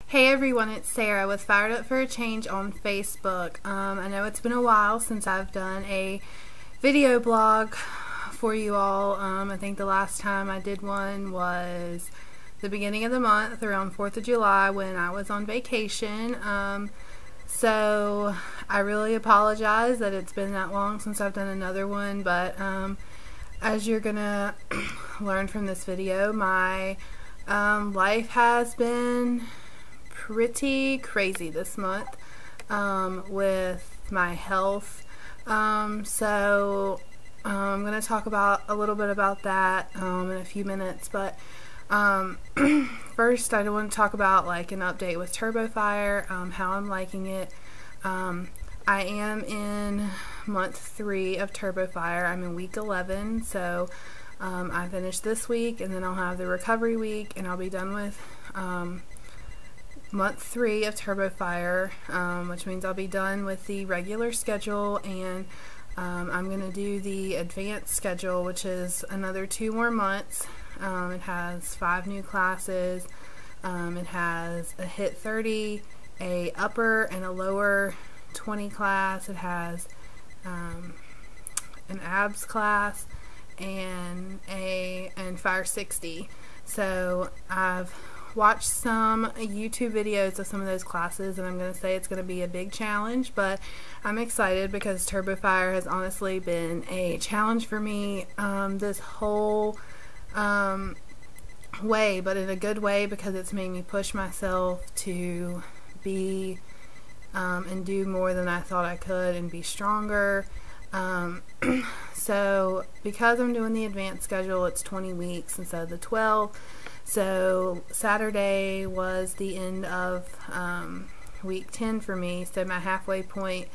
Hey everyone, it's Sarah with Fired Up for a Change on Facebook. I know it's been a while since I've done a video blog for you all. I think the last time I did one was the beginning of the month, around 4th of July, when I was on vacation. So I really apologize that it's been that long since I've done another one, but as you're gonna learn from this video, my life has been pretty crazy this month with my health. So I'm going to talk about a little bit about that in a few minutes, but first I want to talk about like an update with TurboFire, how I'm liking it. I am in month 3 of TurboFire. I'm in week 11, so I finished this week and then I'll have the recovery week and I'll be done with month 3 of TurboFire, which means I'll be done with the regular schedule, and I'm going to do the advanced schedule, which is another 2 more months. It has 5 new classes. It has a HIT 30, a upper and a lower 20 class. It has an abs class and Fire 60. So I've watched some YouTube videos of some of those classes, and I'm going to say it's going to be a big challenge, but I'm excited because TurboFire has honestly been a challenge for me this whole way, but in a good way, because it's made me push myself to be and do more than I thought I could and be stronger. So because I'm doing the advanced schedule, it's 20 weeks instead of the 12. So Saturday was the end of week 10 for me, so my halfway point.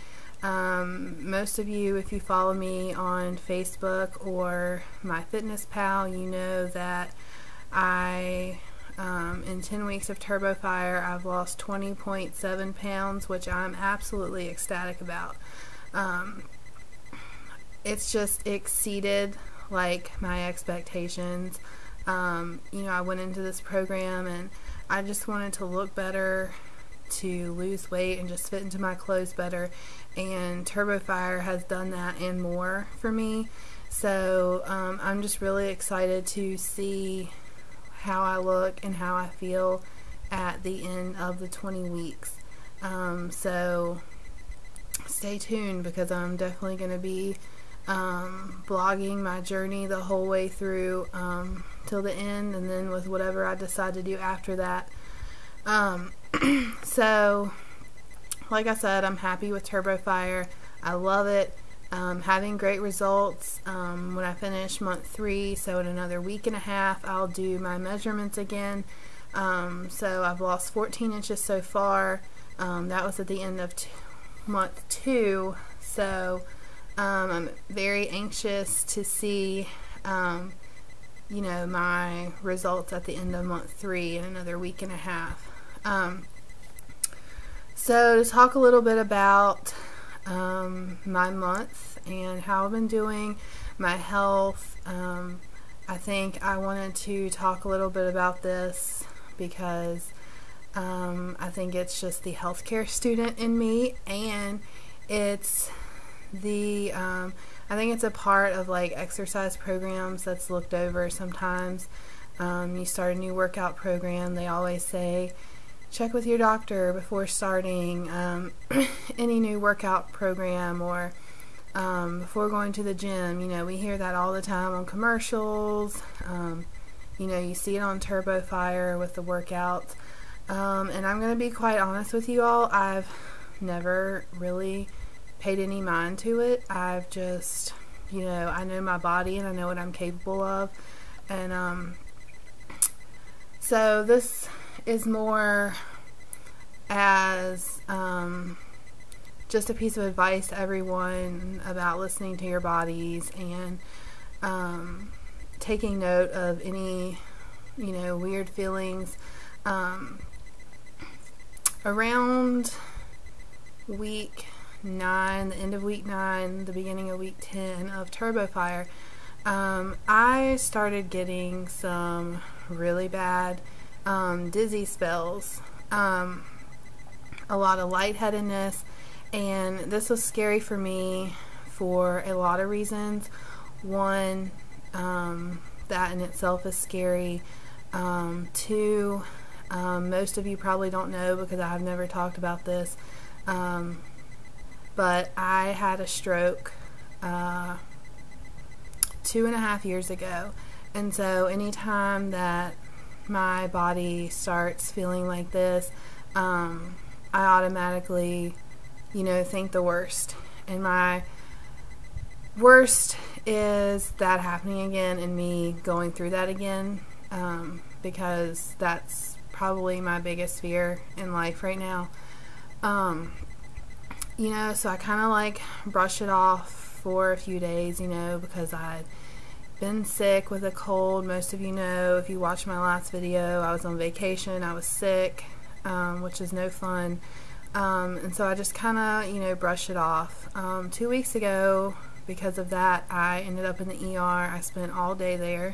Most of you, if you follow me on Facebook or MyFitnessPal, you know that I, in 10 weeks of TurboFire, I've lost 20.7 pounds, which I'm absolutely ecstatic about. It's just exceeded like my expectations. You know, I went into this program and I just wanted to look better, to lose weight and just fit into my clothes better, and TurboFire has done that and more for me. So I'm just really excited to see how I look and how I feel at the end of the 20 weeks. So stay tuned, because I'm definitely going to be blogging my journey the whole way through till the end, and then with whatever I decide to do after that. So like I said, I'm happy with TurboFire. I love it. Having great results. When I finish month 3, so in another week and a half, I'll do my measurements again. So I've lost 14 inches so far. That was at the end of month 2. So I'm very anxious to see, you know, my results at the end of month 3 in another week and a half. So to talk a little bit about my month and how I've been doing, my health, I think I wanted to talk a little bit about this because I think it's just the healthcare student in me, and it's the I think it's a part of like exercise programs that's looked over sometimes. You start a new workout program, they always say check with your doctor before starting any new workout program, or before going to the gym. You know, we hear that all the time on commercials. You know, you see it on TurboFire with the workouts. And I'm going to be quite honest with you all, I've never really paid any mind to it. I've just, you know, I know my body and I know what I'm capable of, and so this is more as just a piece of advice to everyone about listening to your bodies and taking note of any, you know, weird feelings. Around week 9, the end of week 9, the beginning of week 10 of TurboFire, I started getting some really bad dizzy spells. a lot of lightheadedness, and this was scary for me for a lot of reasons. One, that in itself is scary. Two, most of you probably don't know because I've never talked about this, but I had a stroke 2.5 years ago, and so anytime that my body starts feeling like this, I automatically, think the worst. And my worst is that happening again and me going through that again, because that's probably my biggest fear in life right now. So I kind of like brush it off for a few days, because I'd been sick with a cold. Most of you know, if you watched my last video, I was on vacation, I was sick, which is no fun. And so I just kind of, brush it off. 2 weeks ago, because of that, I ended up in the ER. I spent all day there,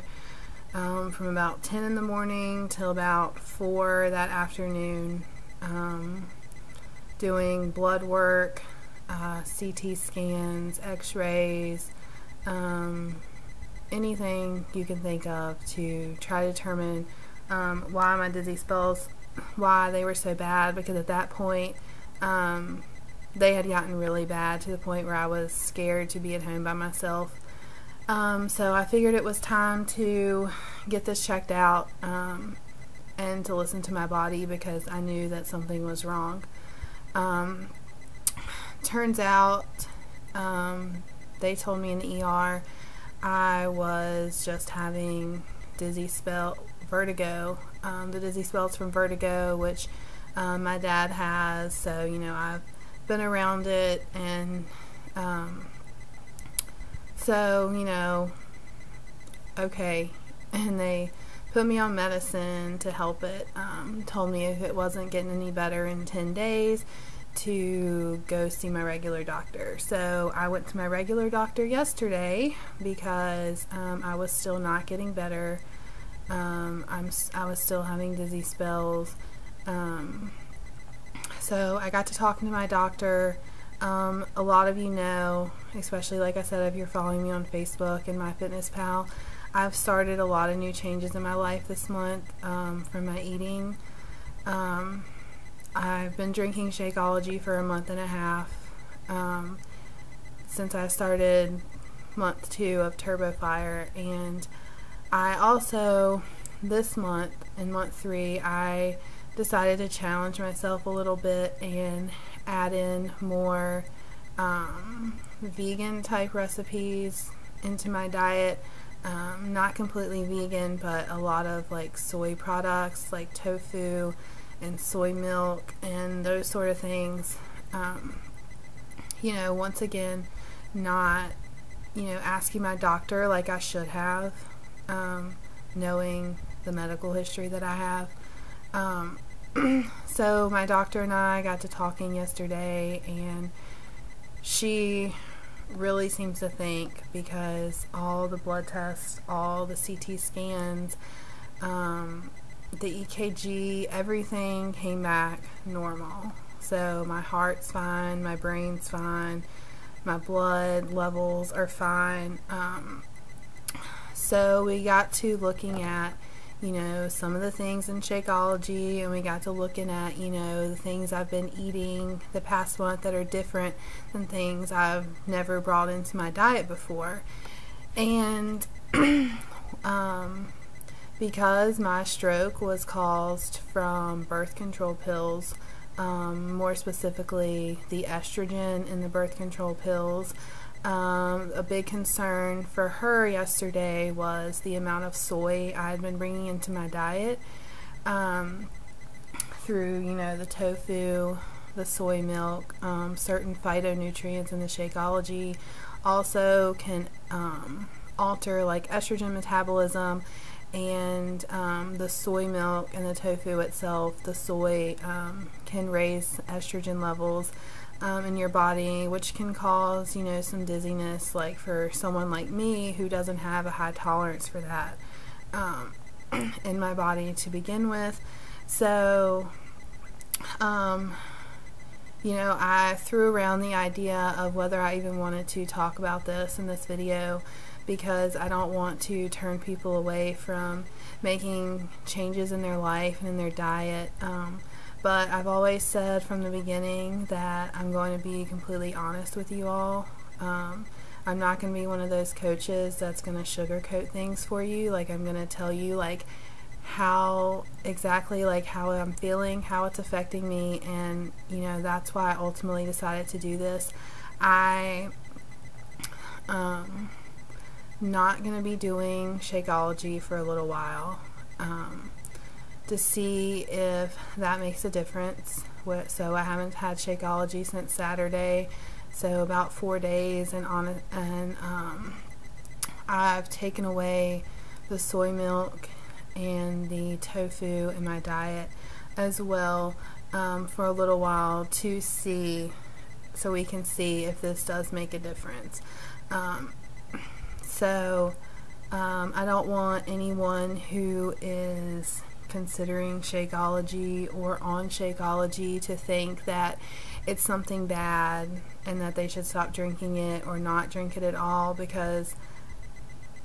from about 10 in the morning till about 4 that afternoon, doing blood work, CT scans, x-rays, anything you can think of to try to determine why my dizzy spells, why they were so bad, because at that point they had gotten really bad to the point where I was scared to be at home by myself. So I figured it was time to get this checked out, and to listen to my body, because I knew that something was wrong. Turns out they told me in the ER I was just having vertigo. The dizzy spells from vertigo, which my dad has, so I've been around it, and so okay, and they put me on medicine to help it. Told me if it wasn't getting any better in 10 days to go see my regular doctor. So I went to my regular doctor yesterday because I was still not getting better. I was still having dizzy spells. So I got to talking to my doctor. A lot of you know, especially like I said, if you're following me on Facebook and MyFitnessPal, I've started a lot of new changes in my life this month, from my eating. I've been drinking Shakeology for a month and a half, since I started month 2 of Turbo Fire, and I also, this month, in month 3, I decided to challenge myself a little bit and add in more vegan type recipes into my diet. Not completely vegan, but a lot of like soy products like tofu and soy milk and those sort of things. Once again, not asking my doctor like I should have, knowing the medical history that I have. So my doctor and I got to talking yesterday, and she really seems to think, because all the blood tests, all the CT scans, the EKG, everything came back normal. So my heart's fine, my brain's fine, my blood levels are fine. So we got to looking at some of the things in Shakeology, and we got to looking at the things I've been eating the past month that are different than things I've never brought into my diet before. And because my stroke was caused from birth control pills, more specifically the estrogen in the birth control pills, a big concern for her yesterday was the amount of soy I had been bringing into my diet, through the tofu, the soy milk, certain phytonutrients in the Shakeology also can alter like estrogen metabolism, and the soy milk and the tofu itself, the soy can raise estrogen levels in your body, which can cause some dizziness, like for someone like me who doesn't have a high tolerance for that in my body to begin with. So You know, I threw around the idea of whether I even wanted to talk about this in this video, because I don't want to turn people away from making changes in their life and in their diet. But I've always said from the beginning that I'm going to be completely honest with you all. I'm not going to be one of those coaches that's going to sugarcoat things for you. Like, I'm going to tell you like how exactly like how I'm feeling, how it's affecting me, and you know, that's why I ultimately decided to do this. I not going to be doing Shakeology for a little while to see if that makes a difference. So I haven't had Shakeology since Saturday, so about 4 days, and I've taken away the soy milk and the tofu in my diet as well for a little while to see, so we can see if this does make a difference. So I don't want anyone who is considering Shakeology or on Shakeology to think that it's something bad and that they should stop drinking it or not drink it at all, because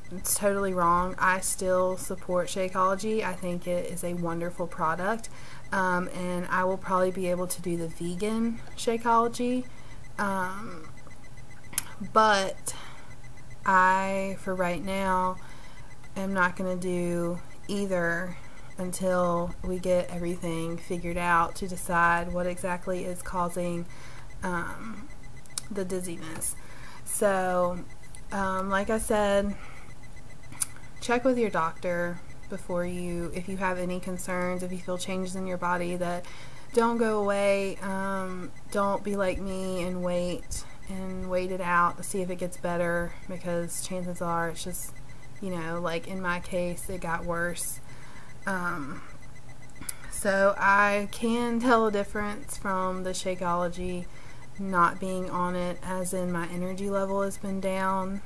it's totally wrong. I still support Shakeology. I think it is a wonderful product, and I will probably be able to do the vegan Shakeology, but I, for right now, am not going to do either until we get everything figured out to decide what exactly is causing the dizziness. So, like I said, check with your doctor before if you have any concerns, if you feel changes in your body that don't go away. Don't be like me and wait it out to see if it gets better, because chances are it's just, you know, like in my case, it got worse. So I can tell a difference from the Shakeology not being on it, as in my energy level has been down.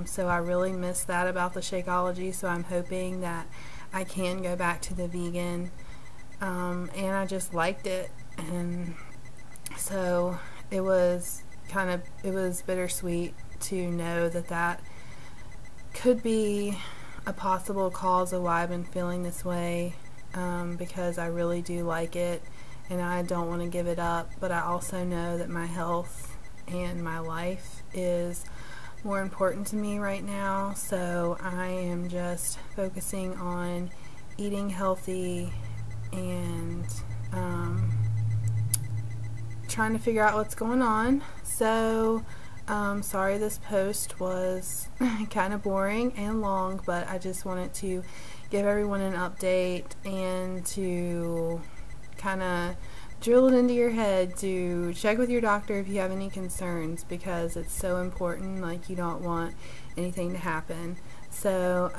So I really miss that about the Shakeology, so I'm hoping that I can go back to the vegan. And I just liked it, and so it was bittersweet to know that that could be a possible cause of why I've been feeling this way, because I really do like it and I don't want to give it up, but I also know that my health and my life is more important to me right now, so I am just focusing on eating healthy and trying to figure out what's going on. So sorry this post was kind of boring and long, but I just wanted to give everyone an update and to kind of drill it into your head to check with your doctor if you have any concerns, because it's so important. Like, you don't want anything to happen. So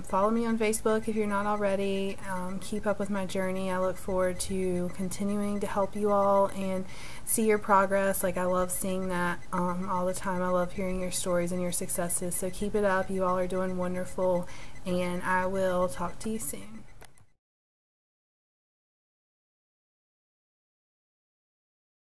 follow me on Facebook if you're not already. Keep up with my journey. I look forward to continuing to help you all and see your progress. Like, I love seeing that all the time. I love hearing your stories and your successes. So keep it up. You all are doing wonderful, and I will talk to you soon.